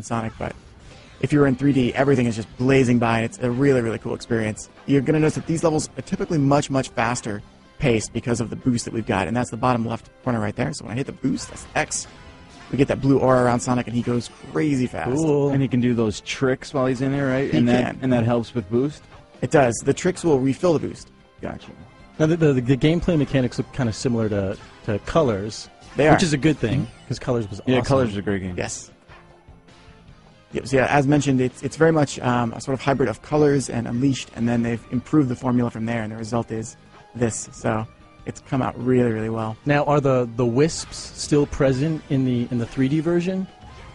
Sonic, but if you're in 3D, everything is just blazing by, and it's a really, really cool experience. You're going to notice that these levels are typically much, much faster paced because of the boost that we've got, and that's the bottom left corner right there. So when I hit the boost, that's X, we get that blue aura around Sonic, and he goes crazy fast. Cool. And he can do those tricks while he's in there, right? He can. And that helps with boost? It does. The tricks will refill the boost. Gotcha. Now, the gameplay mechanics look kind of similar to Colors, They are. which is a good thing, because Colors was awesome. Yeah, Colors is a great game. Yes. Yep, so yeah, as mentioned, it's very much a sort of hybrid of Colors and Unleashed, and then they've improved the formula from there, and the result is this. So it's come out really, really well. Now, are the wisps still present in the 3D version?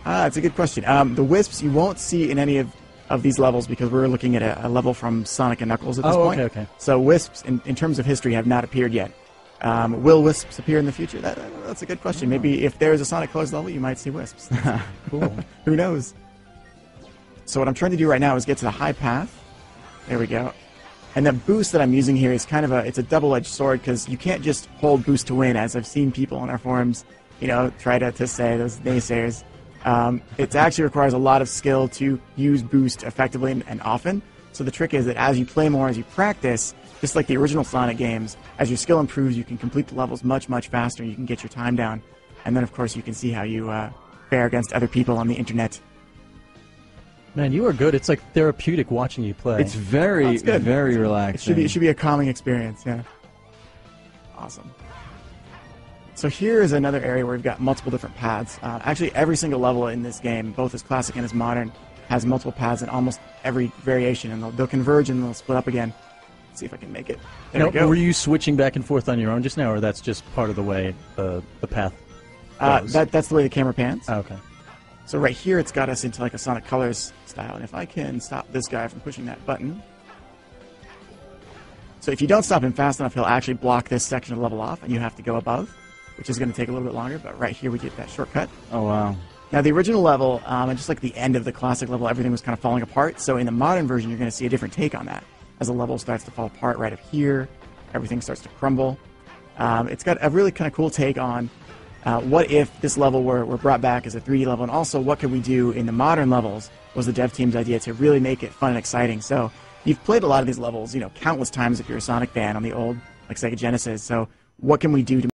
It's a good question. The wisps you won't see in any of these levels because we're looking at a level from Sonic and Knuckles at this point. Okay. So wisps, in terms of history, have not appeared yet. Will wisps appear in the future? That's a good question. Maybe if there's a Sonic Colors level, you might see wisps. Cool. Who knows? So what I'm trying to do right now is get to the high path. There we go. And the boost that I'm using here is kind of it's a double-edged sword because you can't just hold boost to win, as I've seen people on our forums, try to say, those naysayers. It actually requires a lot of skill to use boost effectively and often. So the trick is that as you play more, as you practice, just like the original Sonic games, as your skill improves, you can complete the levels much, much faster. You can get your time down. And then, of course, you can see how you fare against other people on the internet. Man, you are good. It's like therapeutic watching you play. It's very, very relaxing. It should be a calming experience, yeah. Awesome. So here is another area where we've got multiple different paths. Actually, every single level in this game, both as classic and as modern, has multiple paths in almost every variation, and they'll converge and they'll split up again. Let's see if I can make it. There we go. Were you switching back and forth on your own just now, or that's just part of the way the path goes? That's the way the camera pans. Oh, okay. So right here, it's got us into like a Sonic Colors style, and if I can stop this guy from pushing that button. So if you don't stop him fast enough, he'll actually block this section of the level off, and you have to go above, which is going to take a little bit longer, but right here we get that shortcut. Oh, wow. Now, the original level, and just like the end of the classic level, everything was kind of falling apart, so in the modern version, you're going to see a different take on that. As the level starts to fall apart right up here, everything starts to crumble. It's got a really kind of cool take on what if this level were brought back as a 3D level, and also what could we do in the modern levels was the dev team's idea to really make it fun and exciting. So you've played a lot of these levels, countless times if you're a Sonic fan on the old like Sega Genesis. So what can we do to